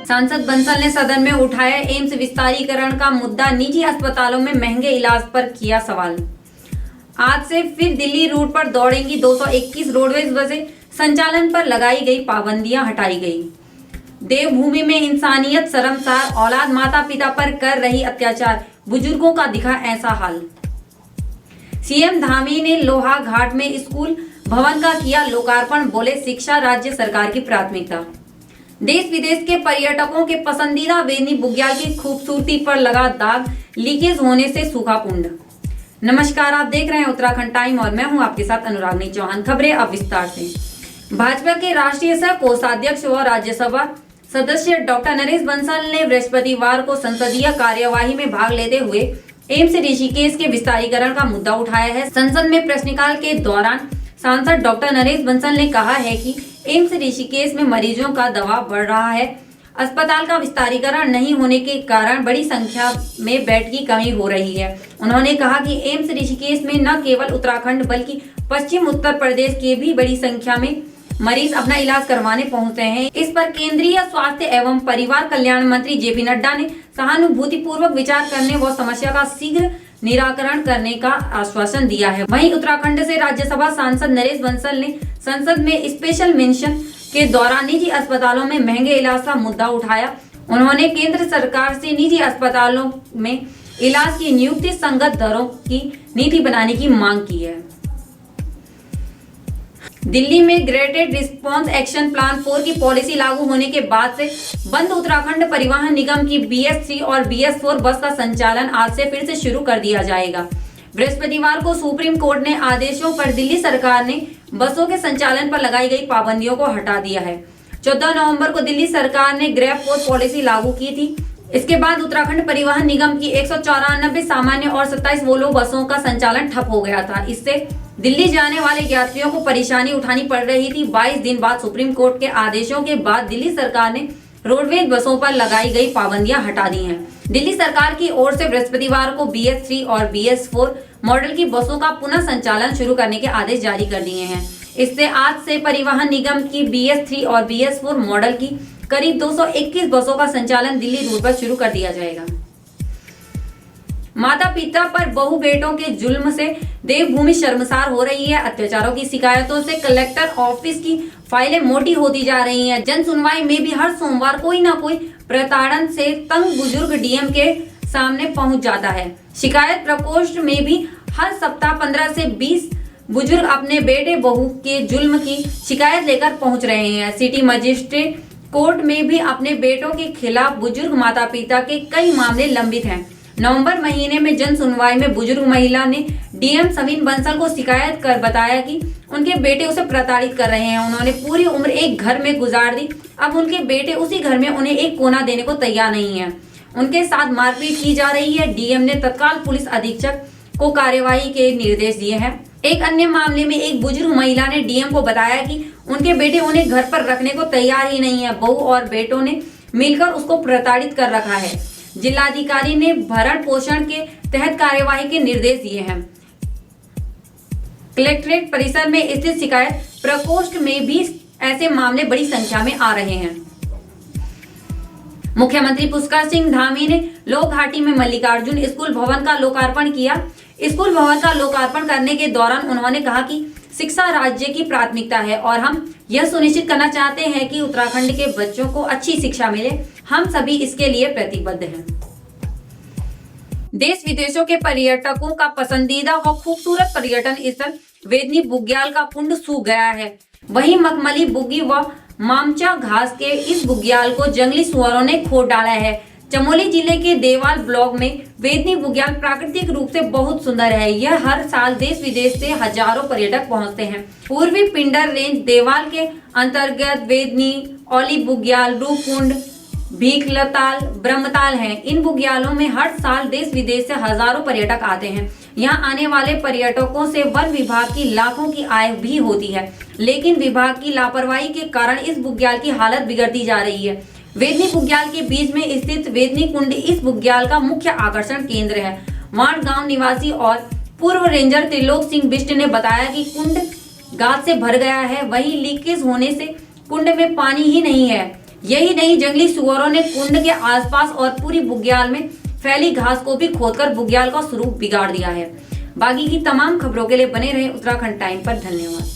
सांसद बंसल ने सदन में उठाया एम्स विस्तारीकरण का मुद्दा, निजी अस्पतालों में महंगे इलाज पर किया सवाल। आज से फिर दिल्ली रूट पर दौड़ेंगी 221 रोडवेज बसें, संचालन पर लगाई गई पाबंदियां हटाई गई। देवभूमि में इंसानियत शर्मसार, औलाद माता पिता पर कर रही अत्याचार, बुजुर्गों का दिखा ऐसा हाल। सीएम धामी ने लोहा घाट में स्कूल भवन का किया लोकार्पण, बोले शिक्षा राज्य सरकार की प्राथमिकता। देश विदेश के पर्यटकों के पसंदीदा वेदनी बुग्याल की खूबसूरती पर लगा दाग, लीकेज होने से सूखा कुंड। नमस्कार, आप देख रहे हैं उत्तराखंड टाइम और मैं हूं आपके साथ अनुरागनी चौहान। खबरें अब विस्तार से। भाजपा के राष्ट्रीय सह कोषाध्यक्ष व राज्यसभा सदस्य डॉक्टर नरेश बंसल ने बृहस्पतिवार को संसदीय कार्यवाही में भाग लेते हुए एम्स ऋषिकेश के विस्तारीकरण का मुद्दा उठाया है। संसद में प्रश्नकाल के दौरान सांसद डॉक्टर नरेश बंसल ने कहा है कि एम्स ऋषिकेश में मरीजों का दबाव बढ़ रहा है। अस्पताल का विस्तारीकरण नहीं होने के कारण बड़ी संख्या में बेड की कमी हो रही है। उन्होंने कहा कि एम्स ऋषिकेश में न केवल उत्तराखंड बल्कि पश्चिम उत्तर प्रदेश के भी बड़ी संख्या में मरीज अपना इलाज करवाने पहुंचते हैं। इस पर केंद्रीय स्वास्थ्य एवं परिवार कल्याण मंत्री जेपी नड्डा ने सहानुभूतिपूर्वक विचार करने व समस्या का शीघ्र निराकरण करने का आश्वासन दिया है। वहीं उत्तराखंड से राज्यसभा सांसद नरेश बंसल ने संसद में स्पेशल मेंशन के दौरान निजी अस्पतालों में महंगे इलाज का मुद्दा उठाया। उन्होंने केंद्र सरकार से निजी अस्पतालों में इलाज की नियुक्ति संगत दरों की नीति बनाने की मांग की है। दिल्ली में ग्रेडेड रिस्पांस एक्शन प्लान 4 की पॉलिसी लागू होने के बाद से बंद उत्तराखंड परिवहन निगम की BS3 और BS4 बस का संचालन आज से फिर से शुरू कर दिया जाएगा। बृहस्पतिवार को सुप्रीम कोर्ट ने आदेशों पर दिल्ली सरकार ने बसों के संचालन पर लगाई गई पाबंदियों को हटा दिया है। 14 नवंबर को दिल्ली सरकार ने ग्रेड 4 पॉलिसी लागू की थी। इसके बाद उत्तराखंड परिवहन निगम की 194 सामान्य और 27 वोल्वो बसों का संचालन ठप हो गया था। इससे दिल्ली जाने वाले यात्रियों को परेशानी उठानी पड़ रही थी। 22 दिन बाद सुप्रीम कोर्ट के आदेशों के बाद दिल्ली सरकार ने रोडवेज बसों पर लगाई गई पाबंदियां हटा दी हैं। दिल्ली सरकार की ओर से बृहस्पतिवार को BS3 और BS4 मॉडल की बसों का पुनः संचालन शुरू करने के आदेश जारी कर दिए हैं। इससे आज से परिवहन निगम की BS3 और BS4 मॉडल की करीब 221 बसों का संचालन दिल्ली रूट पर शुरू कर दिया जाएगा। माता पिता पर बहू बेटों के जुल्म से देवभूमि शर्मसार हो रही है। अत्याचारों की शिकायतों से कलेक्टर ऑफिस की फाइलें मोटी होती जा रही हैं। जन सुनवाई में भी हर सोमवार कोई ना कोई प्रताड़न से तंग बुजुर्ग DM के सामने पहुंच जाता है। शिकायत प्रकोष्ठ में भी हर सप्ताह 15 से 20 बुजुर्ग अपने बेटे बहू के जुल्म की शिकायत लेकर पहुंच रहे हैं। सिटी मजिस्ट्रेट कोर्ट में भी अपने बेटों के खिलाफ बुजुर्ग माता पिता के कई मामले लंबित हैं। नवंबर महीने में जन सुनवाई में बुजुर्ग महिला ने DM समीन बंसल को शिकायत कर बताया कि उनके बेटे उसे प्रताड़ित कर रहे हैं। उन्होंने पूरी उम्र एक घर में गुजार दी, अब उनके बेटे उसी घर में उन्हें एक कोना देने को तैयार नहीं है। उनके साथ मारपीट की जा रही है। DM ने तत्काल पुलिस अधीक्षक को कार्यवाही के निर्देश दिए हैं। एक अन्य मामले में एक बुजुर्ग महिला ने DM को बताया कि उनके बेटे उन्हें घर पर रखने को तैयार ही नहीं है। बहू और बेटों ने मिलकर उसको प्रताड़ित कर रखा है। जिलाधिकारी ने भरण पोषण के तहत कार्यवाही के निर्देश दिए हैं। कलेक्ट्रेट परिसर में स्थित शिकायत प्रकोष्ठ में भी ऐसे मामले बड़ी संख्या में आ रहे हैं। मुख्यमंत्री पुष्कर सिंह धामी ने लोह घाटी में मल्लिकार्जुन स्कूल भवन का लोकार्पण किया। स्कूल भवन का लोकार्पण करने के दौरान उन्होंने कहा कि शिक्षा राज्य की प्राथमिकता है और हम यह सुनिश्चित करना चाहते हैं कि उत्तराखंड के बच्चों को अच्छी शिक्षा मिले। हम सभी इसके लिए प्रतिबद्ध हैं। देश विदेशों के पर्यटकों का पसंदीदा व खूबसूरत पर्यटन स्थल वेदनी बुग्याल का कुंड सूख गया है। वहीं मखमली बुग्गी व मामचा घास के इस बुग्याल को जंगली सुअरों ने खोद डाला है। चमोली जिले के देवाल ब्लॉक में वेदनी बुग्याल प्राकृतिक रूप से बहुत सुंदर है। यह हर साल देश विदेश से हजारों पर्यटक पहुंचते हैं। पूर्वी पिंडर रेंज देवाल के अंतर्गत वेदनी, औली बुग्याल, रूपकुंड, भीखलताल, ब्रह्मताल हैं। इन बुग्यालों में हर साल देश विदेश से हजारों पर्यटक आते हैं। यहाँ आने वाले पर्यटकों से वन विभाग की लाखों की आय भी होती है, लेकिन विभाग की लापरवाही के कारण इस बुग्याल की हालत बिगड़ती जा रही है। वेदनी बुग्याल के बीच में स्थित वेदनी कुंड इस बुग्याल का मुख्य आकर्षण केंद्र है। वाण गांव निवासी और पूर्व रेंजर त्रिलोक सिंह बिष्ट ने बताया कि कुंड गाद से भर गया है। वहीं लीकेज होने से कुंड में पानी ही नहीं है। यही नहीं, जंगली सुअरों ने कुंड के आसपास और पूरी बुग्याल में फैली घास को भी खोदकर बुग्याल का स्वरूप बिगाड़ दिया है। बाकी की तमाम खबरों के लिए बने रहे उत्तराखंड टाइम पर। धन्यवाद।